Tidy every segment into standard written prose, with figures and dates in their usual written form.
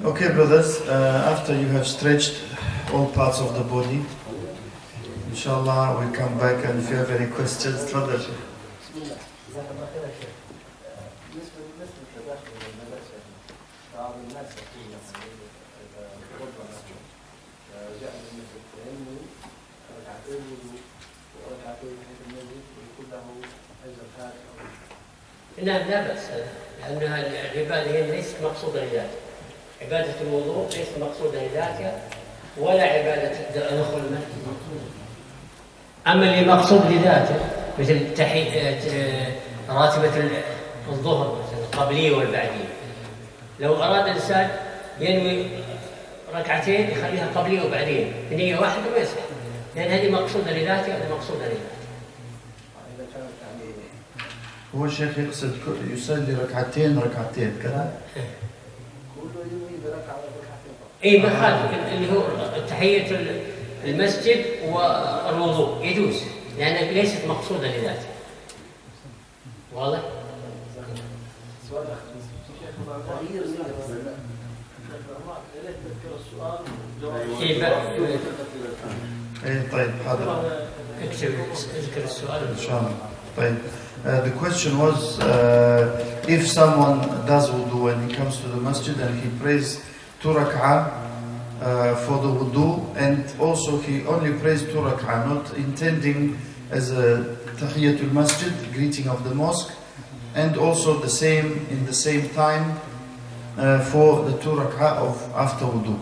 Okay, brothers, after you have stretched all parts of the body, inshallah, we come back, and if you have any questions, تفضل شيخ. نعم لا بأس، لأنها العبادة هي ليست مقصودة لذاتها. عبادة الوضوء ليست مقصودة لذاتها ولا عبادة دخول المسجد. أما اللي مقصود لذاته مثل راتبة الظهر مثل القبلية والبعدية، لو أراد الإنسان ينوي ركعتين يخليها قبلية وبعدية بنية واحدة ما يصح، لأن هذه مقصودة لذاتها ومقصودة لذاتها. هو الشيخ يقصد يصلي ركعتين كذا؟ اي بخالف اللي هو تحية المسجد والوضوء يجوز، لأنها ليست مقصودة لذاتها. واضح؟ طيب حاضر. اذكر السؤال إن شاء الله. طيب. The question was, if someone does wudu and he comes to the masjid and he prays 2 rak'ah for the wudu, and also he only prays 2 rak'ah, not intending as a tahiyatul masjid, greeting of the mosque, and also the same in the same time for the 2 rak'ah of after wudu,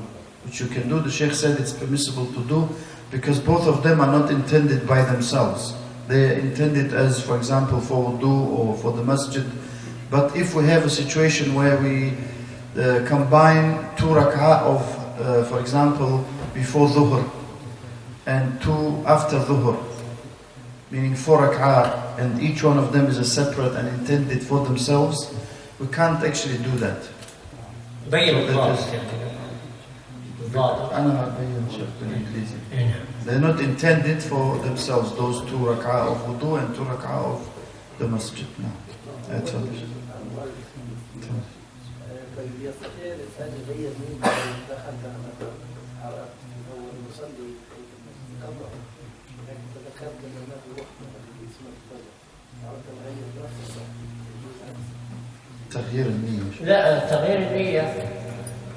which you can do. The Sheikh said it's permissible to do because both of them are not intended by themselves. They are intended as, for example, for wudu or for the masjid. But if we have a situation where we combine 2 rak'ah of, for example, before dhuhr and 2 after dhuhr, meaning 4 rak'ah, and each one of them is a separate and intended for themselves, we can't actually do that. They're not intended for themselves, those 2 rak'ah of wudu and 2 rak'ah of the masjid. No. That's all. تغيير النية. لا، تغيير النية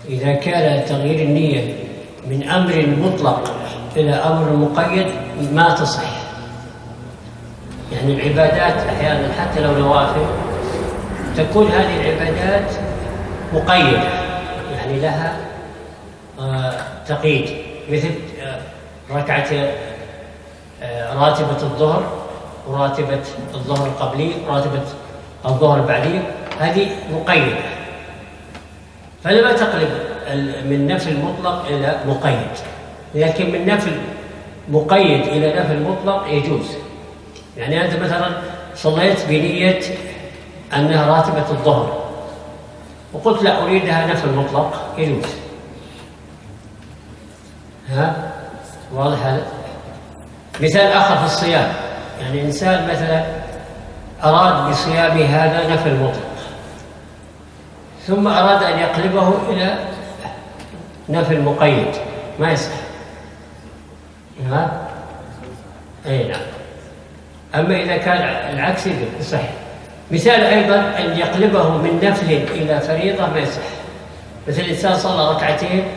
إذا كان تغيير النية من أمر مطلق إلى أمر مقيد ما تصح. يعني العبادات أحيانا حتى لو نوافل تكون هذه العبادات مقيدة، يعني لها تقييد، مثل ركعة راتبة الظهر وراتبة الظهر القبلية وراتبة الظهر البعدية، هذه مقيدة، فلما تقلب من نفل مطلق إلى مقيد. لكن من نفل مقيد إلى نفل مطلق يجوز. يعني أنت مثلا صليت بنية أنها راتبة الظهر وقلت لا أريدها نفل مطلق، يجوز. ها واضح هذا؟ مثال آخر في الصيام، يعني إنسان مثلا أراد بصيامه هذا نفل مطلق ثم أراد أن يقلبه إلى نفل مقيد، ما يصح. ها؟ أي نعم. أما إذا كان العكس يصح. مثال أيضا أن يقلبه من نفل إلى فريضة ما يصح. مثل إنسان صلى ركعتين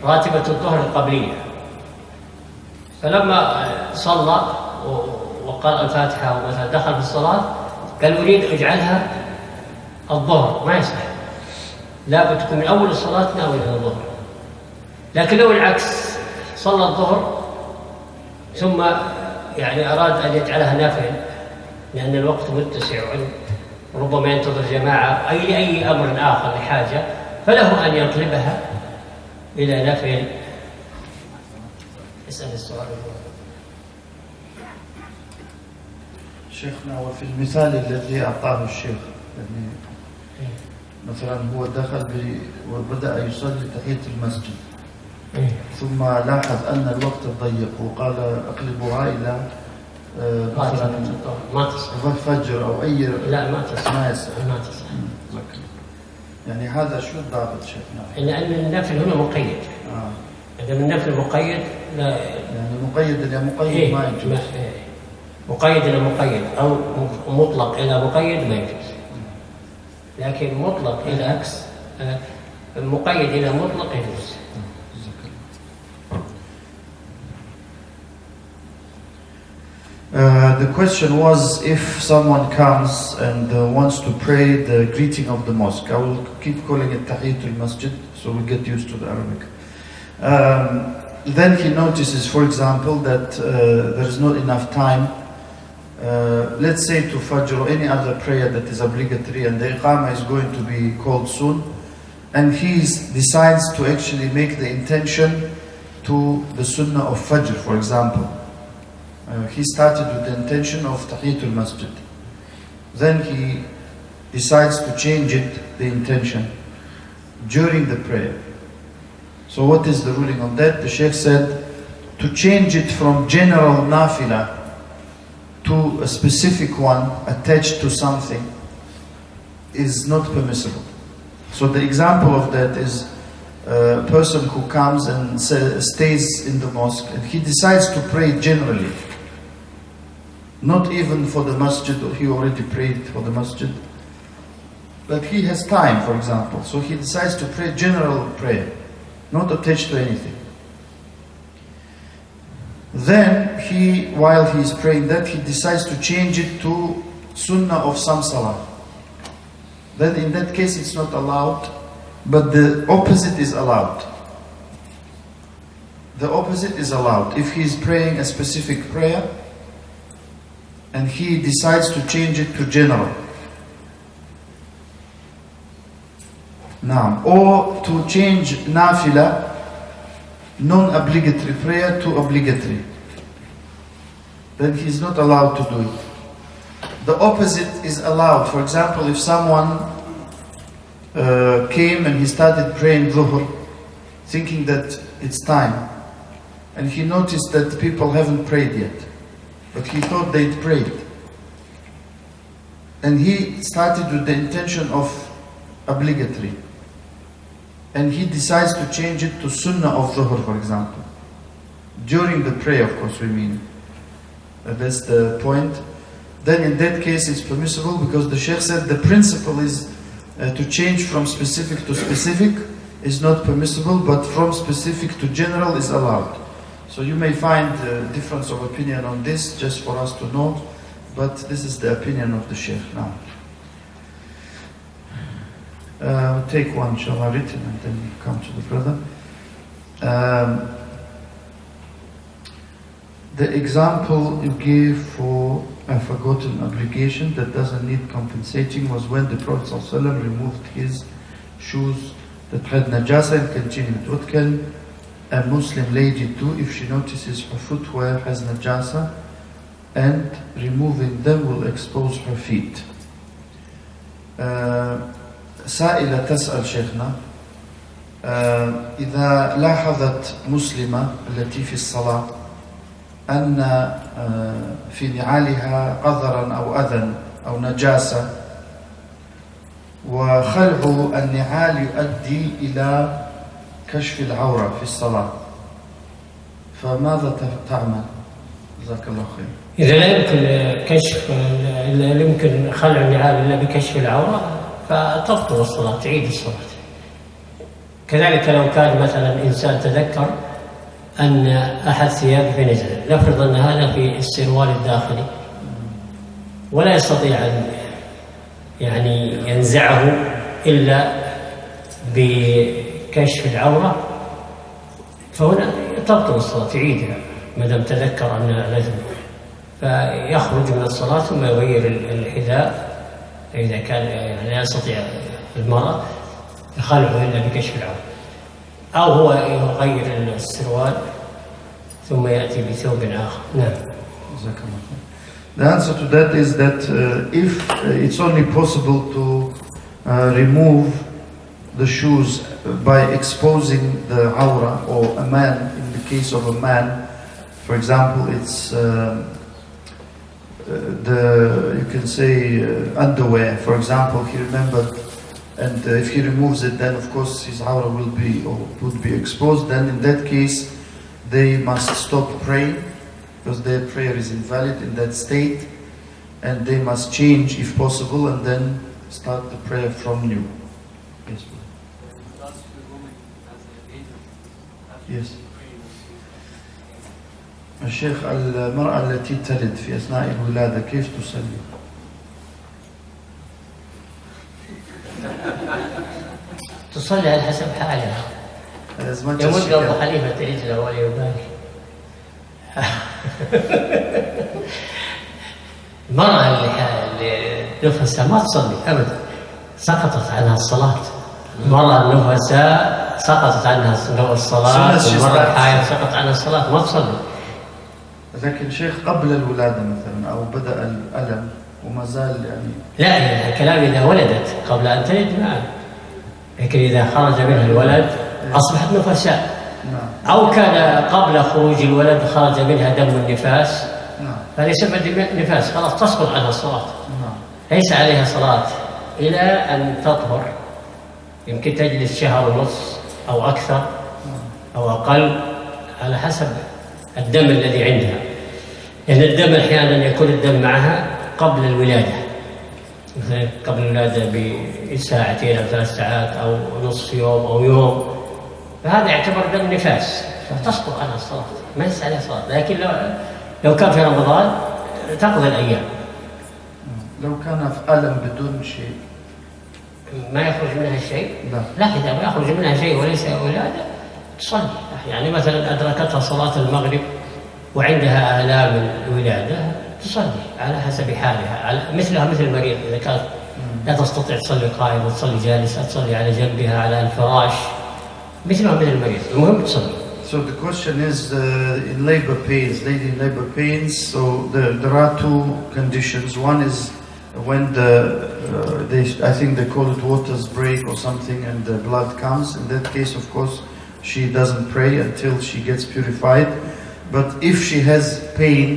راتبة الظهر القبلية، فلما صلى وقرأ الفاتحة ومثلا دخل في الصلاة قال أريد أجعلها الظهر، ما يصح. لا بد تكون من أول الصلاة ناوي الظهر. لكن لو العكس صلى الظهر ثم يعني أراد أن يجعلها نافل لأن الوقت متسع وربما ينتظر جماعة أي لأي أمر آخر لحاجة، فله أن يقلبها إلى نافل. اسأل السؤال. شيخنا، وفي المثال الذي أعطاه الشيخ، يعني مثلا هو دخل وبدأ يصلي تحية المسجد ثم لاحظ أن الوقت ضيق وقال أقلبها إلى مثلا ما تصح فجر أو أي. لا ما تصح. ما يصح. ما تصح. يعني هذا شو الضابط شيخنا؟ لأن النفل هنا مقيد. إذا من النفل مقيد لا يعني مقيد إلى مقيد ما يجوز. مقيد إلى مقيد أو مطلق إلى مقيد ما يجوز. لكن مطلق إلى مقيد إلى مطلق يجوز. The question was, if someone comes and wants to pray the greeting of the mosque, I will keep calling it Tahiyatul Masjid, so we get used to the Arabic. Then he notices, for example, that there is not enough time, let's say to Fajr or any other prayer that is obligatory, and the Iqamah is going to be called soon, and he decides to actually make the intention to the Sunnah of Fajr, for example. He started with the intention of Tahiyatul Masjid. Then he decides to change it, the intention, during the prayer. So what is the ruling on that? The Sheikh said, to change it from general nafila to a specific one attached to something is not permissible. So the example of that is a person who comes and stays in the mosque and he decides to pray generally. Not even for the masjid, or he already prayed for the masjid. But he has time, for example. So he decides to pray general prayer, not attached to anything. Then while he is praying that, he decides to change it to sunnah of some salah. Then in that case it's not allowed, but the opposite is allowed. The opposite is allowed. If he is praying a specific prayer, and he decides to change it to general. Now, or to change nafila, non-obligatory prayer, to obligatory. Then he is not allowed to do it. The opposite is allowed. For example, if someone came and he started praying dhuhr, thinking that it's time, and he noticed that people haven't prayed yet, but he thought they'd prayed. And he started with the intention of obligatory. And he decides to change it to sunnah of dhuhr, for example. During the prayer, of course, we mean. That's the point. Then in that case it's permissible, because the Sheikh said the principle is to change from specific to specific is not permissible, but from specific to general is allowed. So you may find a difference of opinion on this, just for us to know, but this is the opinion of the Sheikh now. We'll take one, inshallah, written, and then we come to the brother. The example you gave for a forgotten obligation that doesn't need compensating was when the Prophet ﷺ removed his shoes that had najasa and continued. What can a Muslim lady do if she notices her footwear has najasa and removing them will expose her feet? سائلة تسأل شيخنا إذا لاحظت مسلمة التي في الصلاة أن في نعالها قذرا أو أذى أو نجاسة، وخلع النعال يؤدي إلى كشف العورة في الصلاة، فماذا تعمل؟ جزاك الله خير. إذا لا يمكن خلع النعال إلا بكشف العورة فتبطل الصلاة، تعيد الصلاة. كذلك لو كان مثلا إنسان تذكر أن أحد ثيابه نزل، نفرض أن هذا في السروال الداخلي ولا يستطيع أن يعني ينزعه إلا بكشف العورة، فهنا تبطل الصلاة، يعيدها ما دام تذكر أن لازم، فيخرج من الصلاة ثم يغير الحذاء إذا كان يعني لا يستطيع المرأة خلعه إلا بكشف العورة، أو هو يغير السروال ثم يأتي بثوب آخر. نعم. The answer to that is that if it's only possible to remove the shoes by exposing the awra, or a man, in the case of a man, for example, it's you can say underwear. For example, he remembered and if he removes it, then of course his aura would be exposed. Then in that case, they must stop praying because their prayer is invalid in that state, and they must change if possible, and then start the prayer from new. Yes. Yes. الشيخ المرأة التي تلد في أثناء الولادة كيف تصلي؟ تصلي على حسب حالها. يمد أبو حنيفة رجله ولا يبالي. المرأة اللي نفسها ما تصلي أبدا سقطت عنها الصلاة. المرأة النفساء سقطت عنها الصلاة، والمرأة الحائض سقط عنها الصلاة ما تصلي. لكن شيخ قبل الولادة مثلا أو بدأ الألم وما زال يعني لا، يعني الكلام إذا ولدت قبل أن تلد نعم، لكن إذا خرج منها الولد أصبحت نفساء. أو كان قبل خروج الولد خرج منها دم النفاس فهذا يسمى نفاس، خلاص تسقط عنها الصلاة. ليس عليها صلاة إلى أن تطهر، يمكن تجلس شهر ونصف أو أكثر أو أقل على حسب الدم الذي عندها، لأن الدم أحيانا يكون الدم معها قبل الولادة، مثلا قبل الولادة بساعتين أو 3 ساعات أو نصف يوم أو يوم، فهذا يعتبر دم نفاس فتسقط عنها الصلاة، ما يصح عليها صلاة. لكن لو كان في رمضان تقضي الأيام. لو كان في ألم بدون شيء ما يخرج منها شيء؟ لا، إذا ما يخرج منها شيء وليس ولادة تصلي. يعني مثلا أدركتها صلاة المغرب وعندها آلام الولادة تصلي على حسب حالها، مثلها مثل المريض إذا كانت لا تستطيع تصلي قائمة تصلي جالسة، تصلي على جنبها على الفراش، مثلها مثل المريض، المهم تصلي. So the question is in labor pains, lady in labor pains. So there are 2 conditions. One is when I think they call it waters break or something, and the blood comes. In that case, of course, she doesn't pray until she gets purified. But if she has pain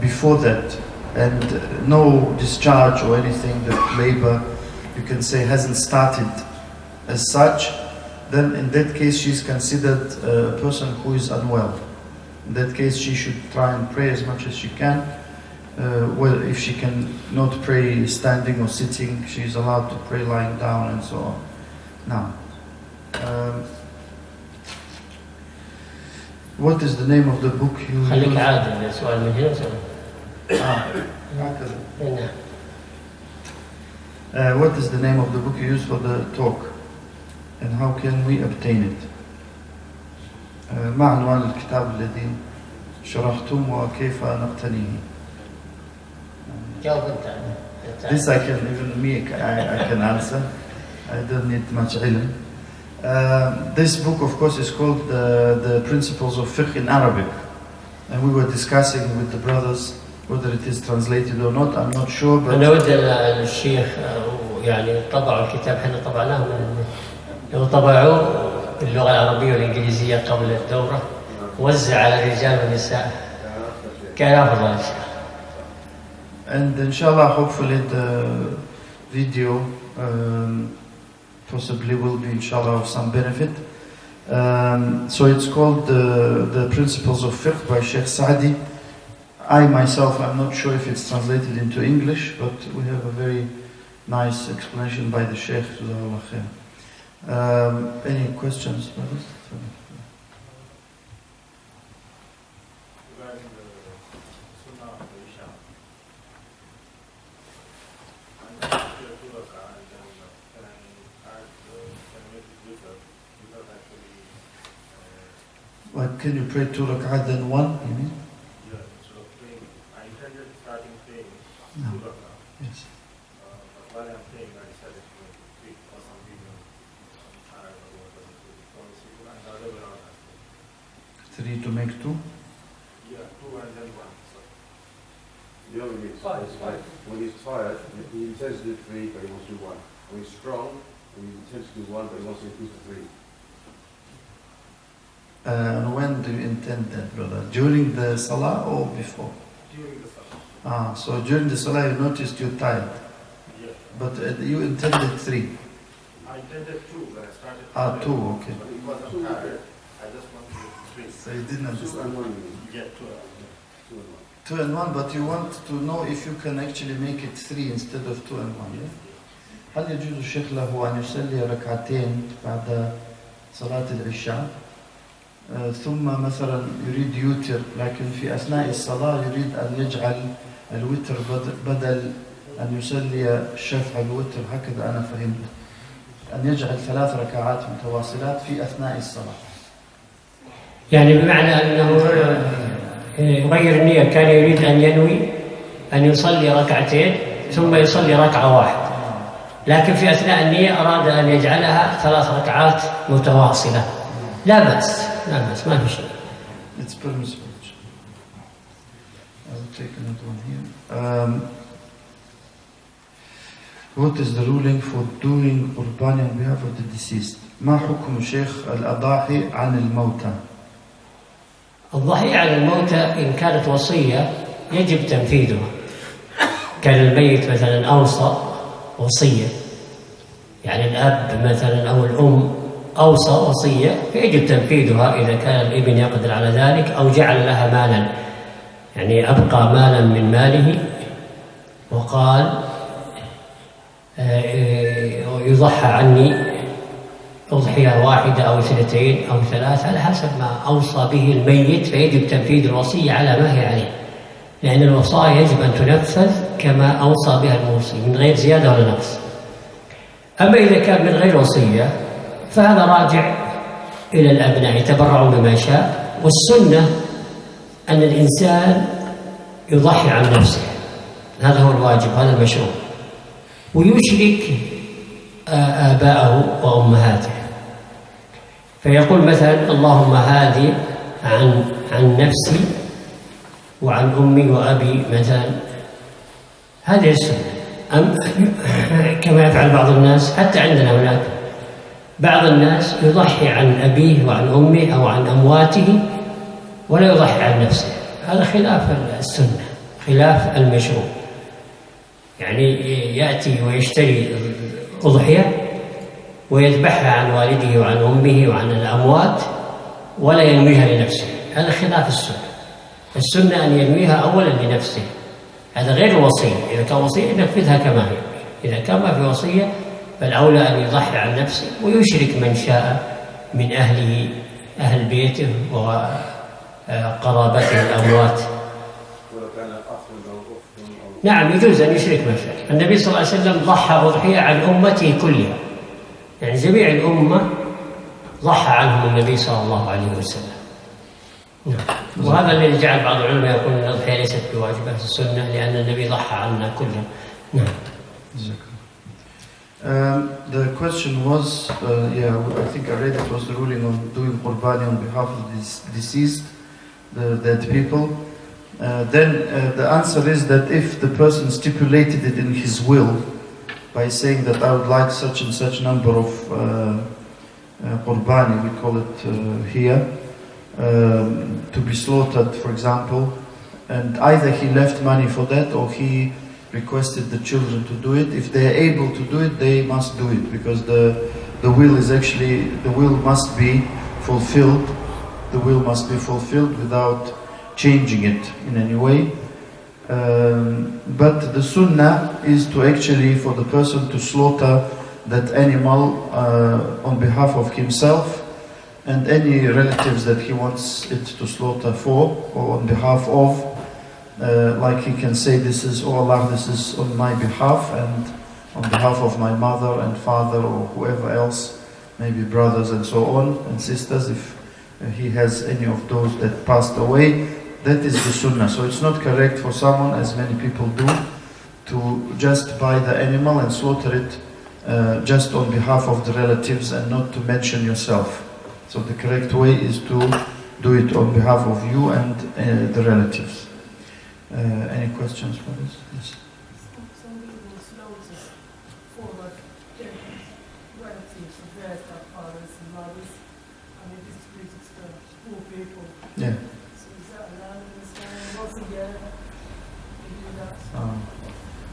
before that and no discharge or anything, the labor, you can say, hasn't started as such, then in that case she's considered a person who is unwell. In that case she should try and pray as much as she can. Well, if she can not pray standing or sitting, she's allowed to pray lying down and so on. Now, what is the name of the book you خليك عادل السؤال من هنا وسؤال. What is the name of the book you use for the talk, and how can we obtain it? ما عنوان الكتاب الذي شرحتم وكيف نقتنيه? جاوب أنت. This I can, even me, I can answer. I don't need much ilm. This book, of course, is called the Principles of Fiqh in Arabic, and we were discussing with the brothers whether it is translated or not. I'm not sure. But أنا ودي الشيخ يعني طبعوا الكتاب، حنا طبعناه لو طبعوه باللغة العربية والإنجليزية قبل الدورة وزع على الرجال والنساء كان أفضل. And inshallah, hopefully the video possibly will be inshallah of some benefit. So it's called the Principles of Fiqh by Sheikh Saudi. I myself, I'm not sure if it's translated into English, but we have a very nice explanation by the Sheikh. Any questions, brothers? What, can you pray 2 rak'ah then 1, you mean? Yeah, so praying, I intended starting praying 2 rak'ah. Yes. But while I'm praying, I decided to tweet for some reason. I don't know what was it, and the other way around. 3 to make 2? Yeah, 2 and then 1. So. The other means when he's tired, he intends to do 3, but he wants to do 1. When he's strong, he intends to do 1, but he wants to do 3. And when do you intend that, brother? During the salah or before? During the salah. So during the salah you noticed you're tired. Yeah. But you intended 3. I intended 2, but I started 2, okay. But it wasn't tired. I just wanted 3. So you didn't understand. You get 2. 2 and 1, but you want to know if you can actually make it 3 instead of 2 and 1, yeah? هل يجوز الشيخ له أن يصلي ركعتين بعد صلاة العشاء ثم مثلا يريد يوتر لكن في أثناء الصلاة يريد أن يجعل الوتر بدل أن يصلي الشفع الوتر، هكذا أنا فهمت، أن يجعل 3 ركعات متواصلات في أثناء الصلاة. يعني بمعنى أنه يغير النية، كان يريد أن ينوي أن يصلي ركعتين ثم يصلي ركعة واحدة، لكن في أثناء النية أراد أن يجعلها 3 ركعات متواصلة. لا بأس، لا بأس، ما في شيء. It's permissible. I will take another one here. What is the ruling for doing قربان on behalf of the deceased? ما حكم شيخ الأضاحي عن الموتى؟ الضحية على الموتى إن كانت وصية يجب تنفيذها. كان الميت مثلا أوصى وصية، يعني الأب مثلا أو الأم أوصى وصية فيجب تنفيذها إذا كان الابن يقدر على ذلك، أو جعل لها مالا، يعني أبقى مالا من ماله وقال يضحى عني أضحية واحدة أو 2 أو 3 على حسب ما أوصى به الميت، فيجب تنفيذ الوصية على ما هي عليه، لأن الوصايا يجب أن تنفذ كما أوصى بها الموصي من غير زيادة ولا نقص. أما إذا كان من غير وصية فهذا راجع إلى الأبناء يتبرعون بما شاء، والسنة أن الإنسان يضحي عن نفسه، هذا هو الواجب، هذا المشروع، ويشرك آباءه وأمهاته، فيقول مثلا اللهم هذه عن نفسي وعن أمي وأبي مثلا، هذه السنة. كما يفعل بعض الناس حتى عندنا هناك بعض الناس يضحي عن أبيه وعن أمه أو عن أمواته ولا يضحي عن نفسه، هذا خلاف السنة، خلاف المشروع. يعني يأتي ويشتري أضحية ويذبحها عن والده وعن أمه وعن الأموات ولا ينويها لنفسه، هذا خلاف السنة. السنة أن ينويها أولا لنفسه، هذا غير الوصية. إذا كان وصية ينفذها كما هي، إذا كان ما في وصية فالأولى أن يضحي عن نفسه ويشرك من شاء من أهله، أهل بيته وقرابته الأموات. نعم يجوز أن يشرك من شاء. النبي صلى الله عليه وسلم ضحى أضحية عن أمته كلها، يعني جميع الأمة ضحى عنهم النبي صلى الله عليه وسلم. وهذا الذي جعل بعض العلماء يقول أن الأضحية ليست بواجبة السنة لأن النبي ضحى عنا كلنا. نعم. The question was, I think I read it, was the ruling on doing qurbani on behalf of the deceased, the dead people. Then the answer is that if the person stipulated it in his will by saying that I would like such and such number of qurbani, we call it here, to be slaughtered, for example, and either he left money for that or he requested the children to do it. If they are able to do it, they must do it, because the will is actually, the will must be fulfilled. The will must be fulfilled without changing it in any way. But the sunnah is to actually, for the person to slaughter that animal on behalf of himself and any relatives that he wants it to slaughter for or on behalf of. Like he can say, this is, oh Allah, this is on my behalf and on behalf of my mother and father or whoever else, maybe brothers and so on, and sisters, if he has any of those that passed away. That is the sunnah. So it's not correct for someone, as many people do, to just buy the animal and slaughter it just on behalf of the relatives and not to mention yourself. So the correct way is to do it on behalf of you and the relatives. Any questions for this? Yes. Some people slaughter for their relatives of their stepfathers and mothers, and they distribute it to the poor people. Yeah. So is that allowed in Islam? Once a year, they do that.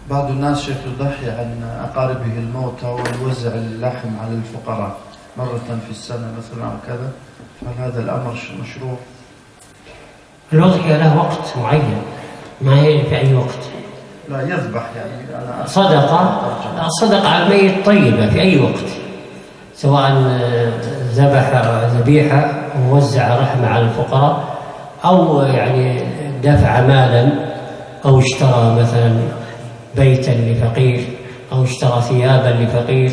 بعض الناس شيخ يضحي عن أقاربه الموتى ويوزع اللحم على الفقراء مرة في السنة مثلا أو كذا، فهل هذا الأمر مشروع؟ الأضحية له وقت معين، ما هي في أي وقت. لا يذبح يعني أنا الصدقة على الميت طيبة في أي وقت، سواء ذبح ذبيحة ووزع رحمة على الفقراء، أو يعني دفع مالا، أو اشترى مثلا بيتا لفقير، أو اشترى ثيابا لفقير،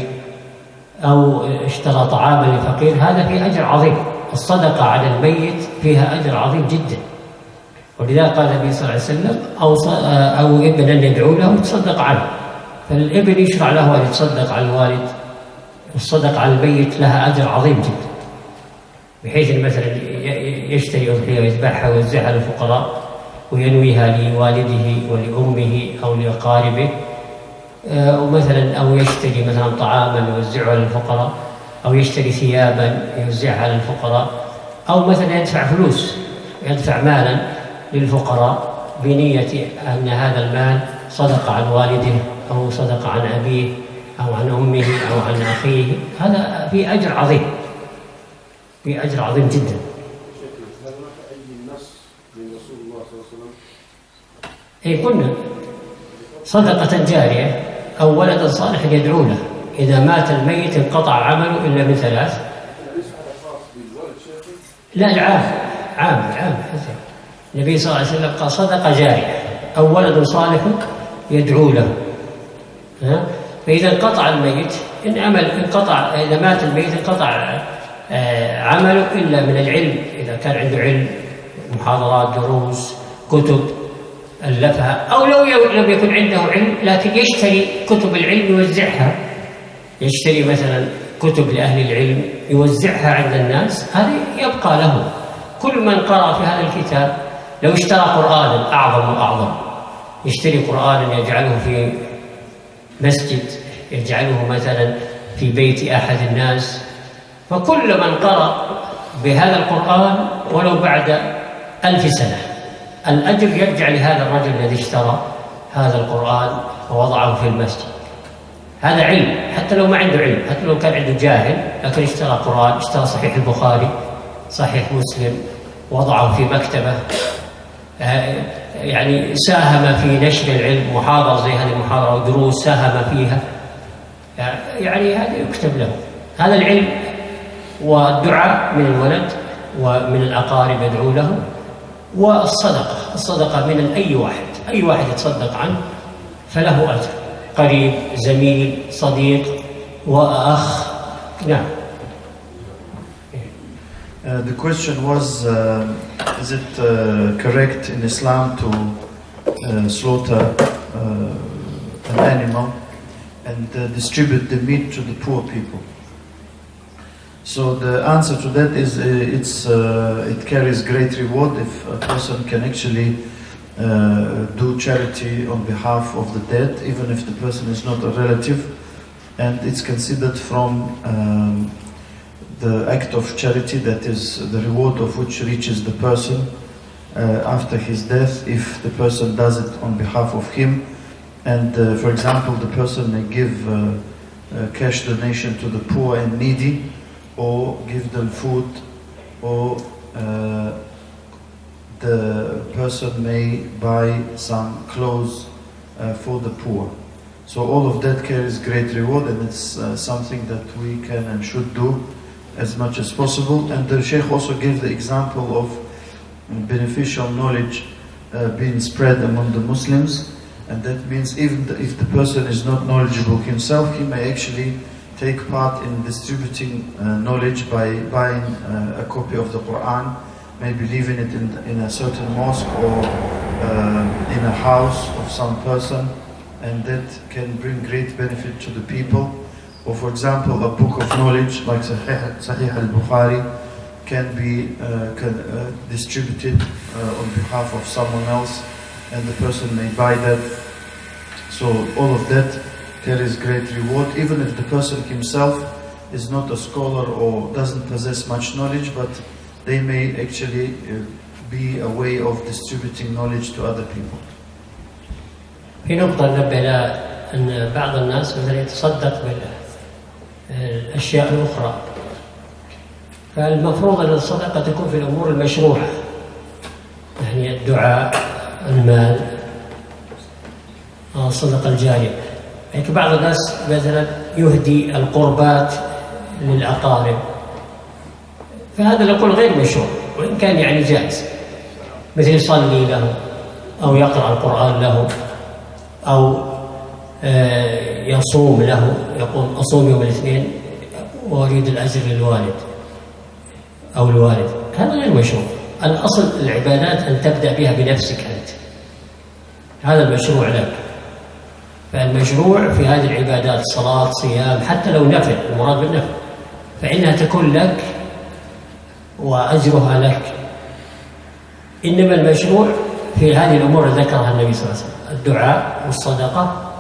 أو اشترى طعاما لفقير، هذا فيه أجر عظيم. الصدقة على الميت فيها أجر عظيم جدا، ولذا قال النبي صلى الله عليه وسلم أو ابنا يدعو له يتصدق عنه، فالابن يشرع له أن يتصدق على الوالد. الصدقة على الميت لها أجر عظيم جدا، بحيث أن مثلا يشتري أضحية ويذبحها ويوزعها للفقراء وينويها لوالده ولأمه أو لأقاربه، ومثلا أو يشتري مثلا طعاما يوزعها للفقراء، أو يشتري ثيابا يوزعها للفقراء، أو مثلا يدفع فلوس، يدفع مالا للفقراء بنية أن هذا المال صدق عن والده أو صدق عن أبيه أو عن أمه أو عن أخيه، هذا في أجر عظيم، في أجر عظيم جدا. هل هناك أي نص من رسول الله صلى الله عليه وسلم؟ أي قلنا صدقة جارية أو ولد صالح يدعو له، إذا مات الميت انقطع عمله إلا من ثلاث. ليس هذا خاص بالولد شيخ؟ لا، العام حسن. النبي صلى الله عليه وسلم قال صدقة جارية أو ولد صالح يدعو له. فإذا انقطع الميت إذا مات الميت انقطع عمله إلا من العلم، إذا كان عنده علم، محاضرات، دروس، كتب ألفها، أو لو لم يكن عنده علم لكن يشتري كتب العلم يوزعها، يشتري مثلا كتب لأهل العلم يوزعها عند الناس، هذه يبقى له. كل من قرأ في هذا الكتاب لو اشترى قرآنا أعظم، يشتري قرآنا يجعله في مسجد، يجعله مثلا في بيت أحد الناس، فكل من قرأ بهذا القرآن ولو بعد 1000 سنة الأجر يرجع لهذا الرجل الذي اشترى هذا القرآن ووضعه في المسجد. هذا علم، حتى لو ما عنده علم، حتى لو كان عنده جاهل لكن اشترى قرآن، اشترى صحيح البخاري، صحيح مسلم، وضعه في مكتبة، يعني ساهم في نشر العلم، محاضرة زي هذه المحاضرة ودروس ساهم فيها، يعني هذا يكتب له. هذا العلم والدعاء من الولد ومن الأقارب يدعو له، والصدقة من أي واحد يتصدق عنه فله أجر، قريب، زميل، صديق، وأخ. نعم. The question was, is it correct in Islam to slaughter an animal and distribute the meat to the poor people? So the answer to that is it carries great reward if a person can actually do charity on behalf of the dead, even if the person is not a relative, and it's considered from the act of charity, that is the reward of which reaches the person after his death, if the person does it on behalf of him. And for example, the person may give cash donation to the poor and needy, or give them food, or the person may buy some clothes for the poor. So all of that carries great reward, and it's something that we can and should do as much as possible. And the Sheikh also gave the example of beneficial knowledge being spread among the Muslims, and that means even if the person is not knowledgeable himself, he may actually take part in distributing knowledge by buying a copy of the Quran, maybe leaving it in a certain mosque or in a house of some person, and that can bring great benefit to the people. Or for example, a book of knowledge like Sahih al-Bukhari can be distributed on behalf of someone else, and the person may buy that. So all of that carries great reward, even if the person himself is not a scholar or doesn't possess much knowledge, but they may actually be a way of distributing knowledge to other people. في نقطة ننبه لها أن بعض الناس مثلا يتصدق بالأشياء الأخرى، فالمفروض أن الصدقة تكون في الأمور المشروعة، يعني الدعاء، المال، الصدقة الجارية. يعني بعض الناس مثلا يهدي القربات للأقارب، فهذا نقول غير مشروع، وإن كان يعني جائز، مثل يصلي له أو يقرأ القرآن له أو يصوم له، يقول أصوم يوم الاثنين وأريد الأجر للوالد أو الوالد، هذا غير مشروع. الأصل العبادات أن تبدأ بها بنفسك أنت، هذا المشروع لك. فالمشروع في هذه العبادات صلاة، صيام، حتى لو نفل، المراد بالنفل، فإنها تكون لك وأجرها لك. إنما المشروع في هذه الأمور التي ذكرها النبي صلى الله عليه وسلم: الدعاء والصدقة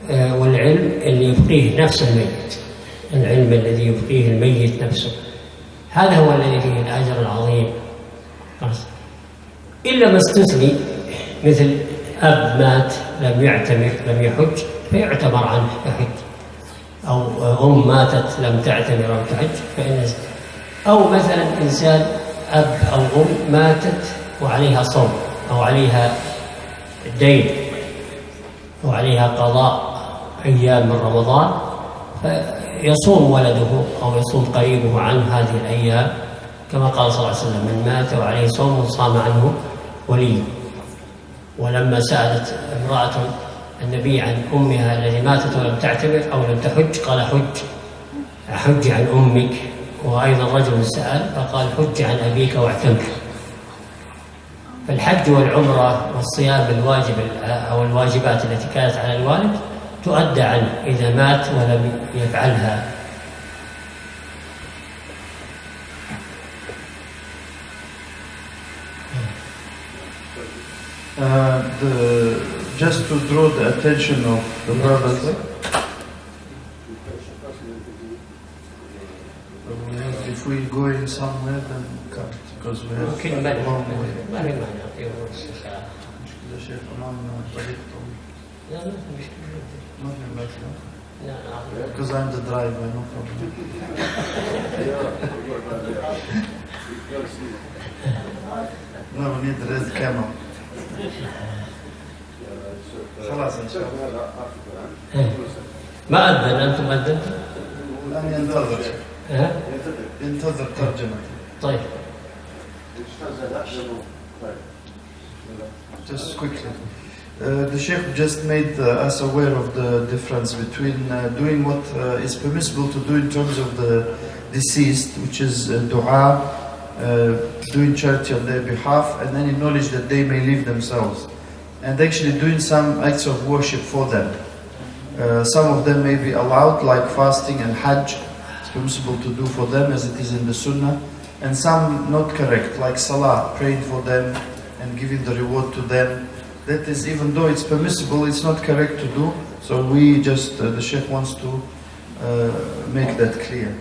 والعلم اللي يبقيه نفس الميت، العلم الذي يبقيه الميت نفسه، هذا هو الذي فيه الأجر العظيم. إلا ما استثني، مثل أب مات لم يعتمر لم يحج فيعتبر عنه يحج، أو أم ماتت لم تعتمر أو تحج فإن، أو مثلا إنسان أب أو أم ماتت وعليها صوم أو عليها دين أو عليها قضاء أيام من رمضان، فيصوم ولده أو يصوم قريبه عن هذه الأيام، كما قال صلى الله عليه وسلم: من مات وعليه صوم صام عنه وليه. ولما سألت امرأة النبي عن أمها التي ماتت ولم تعتمر أو لم تحج، قال: حج عن أمك. وأيضا رجل سأل فقال: حج عن أبيك واعتمر. فالحج والعمرة والصيام الواجب أو الواجبات التي كانت على الوالد تؤدى عنه إذا مات ولم يفعلها. Just to draw the attention of the brothers, if we go in somewhere, then cut, because we have ممكن a long way. ما في معنى في الشيخ. مشكلة شيخ أمامنا طريق طويل. لا ما في مشكلة. ما في مشكلة. لا Because I'm the driver, no problem. No, we need the red camera. خلاص إن شاء الله. ما أذن، أنتم أذنتم؟ الآن ينتظر ترجمة. طيب. Just quickly. The Sheikh just made us aware of the difference between doing what is permissible to do in terms of the deceased, which is dua, doing charity on their behalf, and any knowledge that they may leave themselves, and actually doing some acts of worship for them. Some of them may be allowed, like fasting and hajj. It's permissible to do for them as it is in the sunnah, and some not correct, like salah, praying for them and giving the reward to them. That is, even though it's permissible, it's not correct to do. So we just, the Sheikh wants to make that clear.